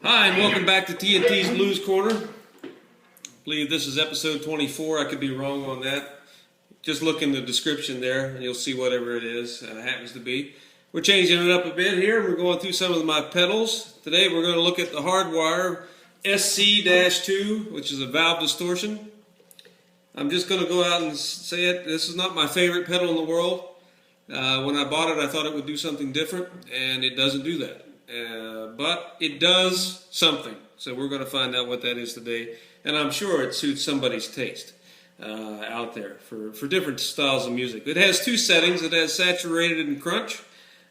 Hi, and welcome back to TNT's Blues Corner. I believe this is episode 24. I could be wrong on that. Just look in the description there, and you'll see whatever it is happens to be. We're changing it up a bit here. We're going through some of my pedals. Today we're going to look at the Hardwire SC-2, which is a valve distortion. I'm just going to go out and say it. This is not my favorite pedal in the world. When I bought it, I thought it would do something different, and it doesn't do that. But it does something. So we're going to find out what that is today. And I'm sure it suits somebody's taste out there for different styles of music. It has two settings. It has saturated and crunch.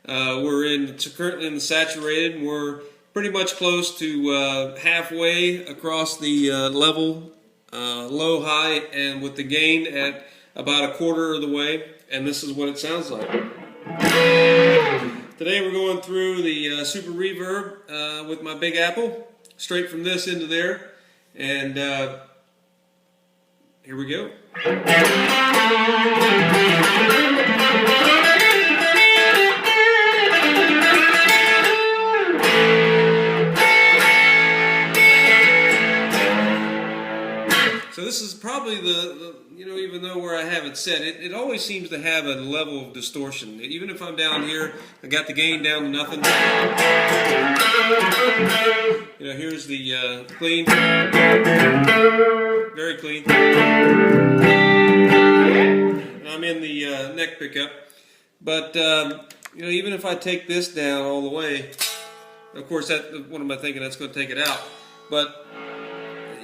We're currently in the saturated, and we're pretty much close to halfway across the level, low, high, and with the gain at about a quarter of the way. And this is what it sounds like. Today we're going through the Super Reverb with my Big Apple, straight from this into there, and here we go. So this is probably even though where I have it set, it always seems to have a level of distortion. Even if I'm down here, I got the gain down to nothing. Here's the clean, very clean. And I'm in the neck pickup. But, even if I take this down all the way, of course, what am I thinking? That's going to take it out. But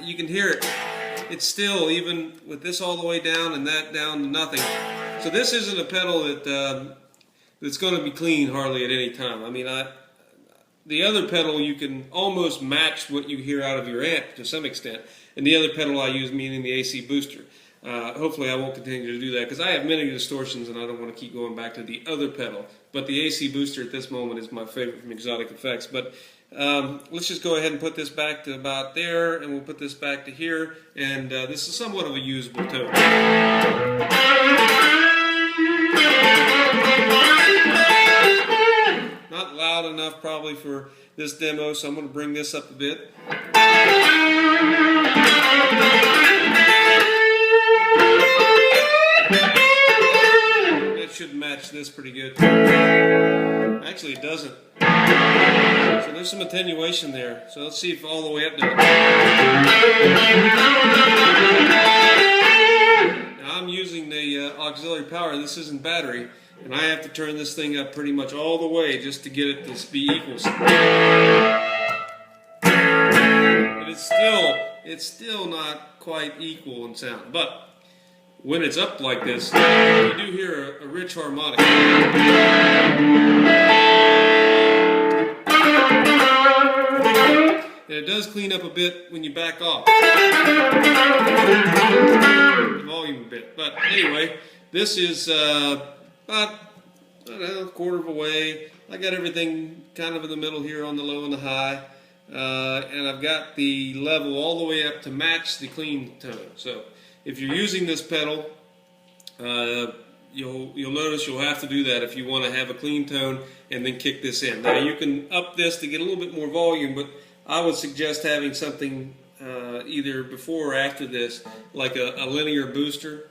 you can hear it. It's still, even with this all the way down and that down to nothing. So this isn't a pedal that's going to be clean hardly at any time. I mean, the other pedal, you can almost match what you hear out of your amp to some extent. And the other pedal I use, meaning the AC booster. Hopefully I won't continue to do that because I have many distortions and I don't want to keep going back to the other pedal. But the AC booster at this moment is my favorite from Exotic Effects. But let's just go ahead and put this back to about there, and we'll put this back to here, and this is somewhat of a usable tone. Not loud enough probably for this demo, so I'm going to bring this up a bit. That should match this pretty good. Actually, it doesn't. So there's some attenuation there. So let's see if all the way up there. Now I'm using the auxiliary power. This isn't battery. And I have to turn this thing up pretty much all the way just to get it to be equal. But it's still not quite equal in sound. But when it's up like this, you do hear a rich harmonic. And it does clean up a bit when you back off the volume a bit. But anyway, this is about, I don't know, a quarter of a way. I got everything kind of in the middle here on the low and the high. And I've got the level all the way up to match the clean tone. So if you're using this pedal, you'll notice you'll have to do that if you want to have a clean tone and then kick this in. Now you can up this to get a little bit more volume, but I would suggest having something either before or after this, like a linear booster,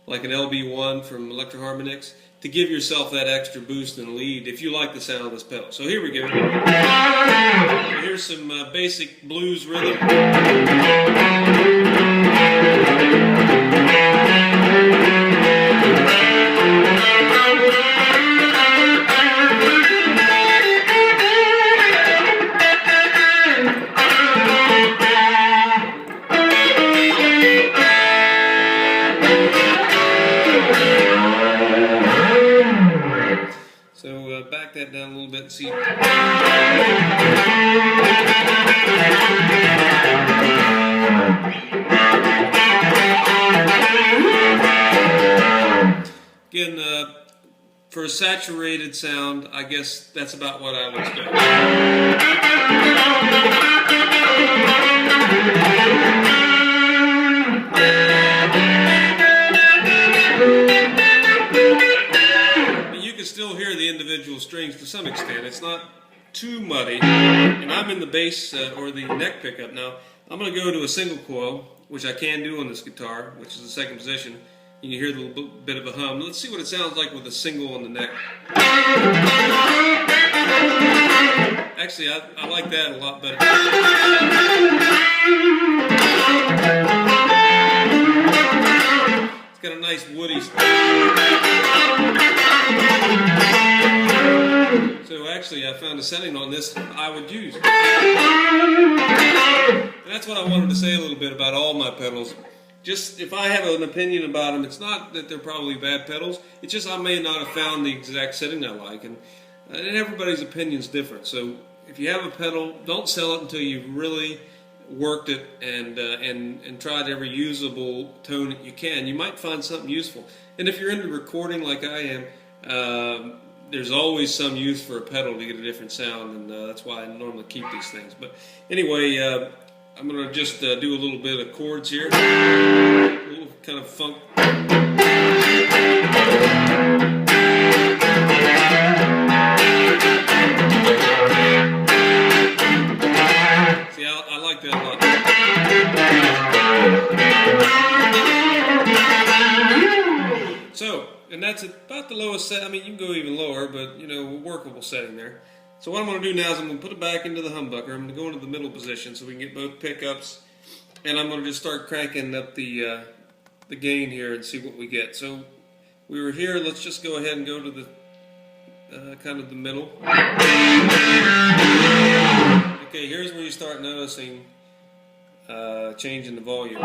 like an LB1 from Electro Harmonix, to give yourself that extra boost and lead if you like the sound of this pedal. So here we go. Here's some basic blues rhythm. Back that down a little bit and see. Again, for a saturated sound, I guess that's about what I would expect. But you can still hear the individual strings to some extent. It's not too muddy, and I'm in the bass or the neck pickup now, I'm going to go to a single coil, which I can do on this guitar, which is the second position. You can hear the little bit of a hum. Let's see what it sounds like with a single on the neck. Actually, I like that a lot better. It's got a nice woody. So actually, I found a setting on this I would use. And that's what I wanted to say a little bit about all my pedals. Just if I have an opinion about them, it's not that they're probably bad pedals. It's just I may not have found the exact setting I like, and everybody's opinion is different. So if you have a pedal, don't sell it until you've really worked it and tried every usable tone that you can. You might find something useful. And if you're into recording like I am, there's always some use for a pedal to get a different sound, and that's why I normally keep these things. But anyway, I'm going to just do a little bit of chords here, a little kind of funk. See, I like that a lot. So, and that's about the lowest set. I mean, you can go even lower, but, you know, a workable setting there. So what I'm going to do now is I'm going to put it back into the humbucker. I'm going to go into the middle position so we can get both pickups. And I'm going to just start cranking up the gain here and see what we get. So we were here. Let's just go ahead and go to the kind of the middle. Okay, here's where you start noticing change in the volume.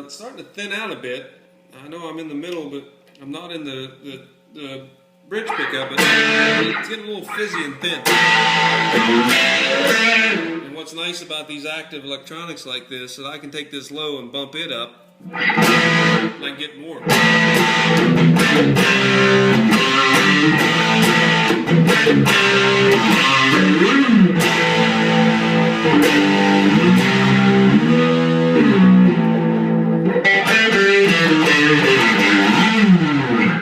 It's starting to thin out a bit. I know I'm in the middle, but I'm not in the bridge pickup, but it's getting a little fizzy and thin. And what's nice about these active electronics like this is that I can take this low and bump it up, and I get more.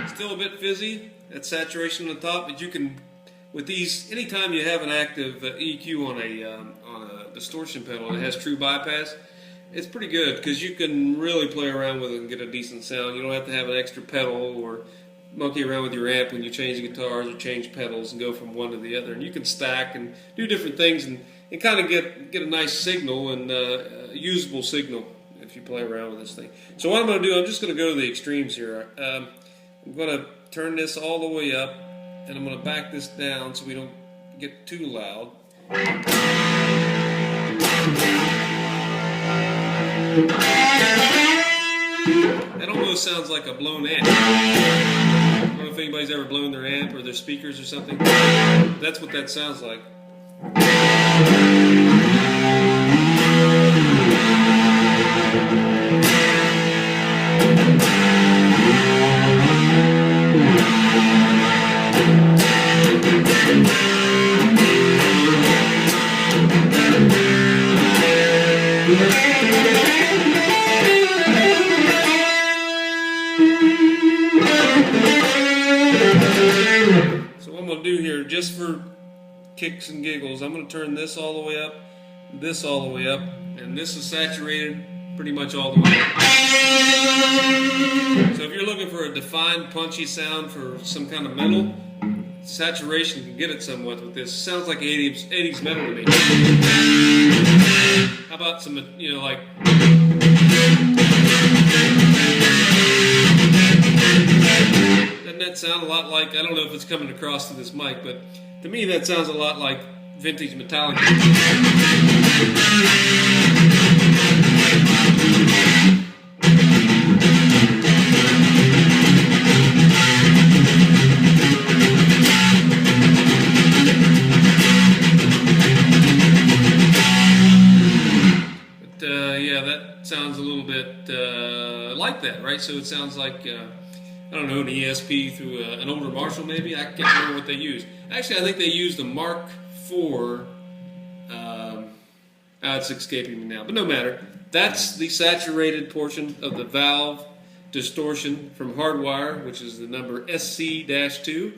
Still a bit fizzy at saturation on the top, but you can, with these, anytime you have an active EQ on a distortion pedal that has true bypass, it's pretty good because you can really play around with it and get a decent sound. You don't have to have an extra pedal or monkey around with your amp when you change guitars or change pedals and go from one to the other. And you can stack and do different things and kind of get a nice signal and usable signal if you play around with this thing. So what I'm going to do, I'm just going to go to the extremes here. I'm going to turn this all the way up, and I'm going to back this down so we don't get too loud. That almost sounds like a blown amp. I don't know if anybody's ever blown their amp or their speakers or something. That's what that sounds like. So what I'm going to do here, just for kicks and giggles, I'm going to turn this all the way up, this all the way up, and this is saturated pretty much all the way up. So if you're looking for a defined, punchy sound for some kind of metal, saturation can get it somewhat with this. Sounds like 80s metal to me. How about some, you know, like... Doesn't that sound a lot like, I don't know if it's coming across to this mic, but to me that sounds a lot like vintage Metallica. But yeah, that sounds a little bit like that, right? So it sounds like I don't know, an ESP through an older Marshall maybe. I can't remember what they used. Actually, I think they used a Mark E24. It's escaping me now, but no matter. That's the saturated portion of the valve distortion from Hardwire, which is the number SC-2.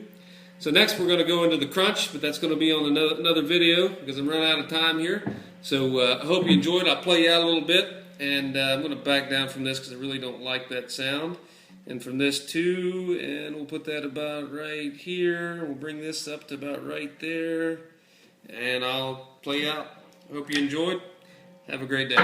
So next we're going to go into the crunch, but that's going to be on another video because I'm running out of time here. So I hope you enjoyed. I'll play you out a little bit, and I'm going to back down from this because I really don't like that sound. And from this too, and we'll put that about right here. We'll bring this up to about right there, and I'll play you out. I hope you enjoyed. Have a great day.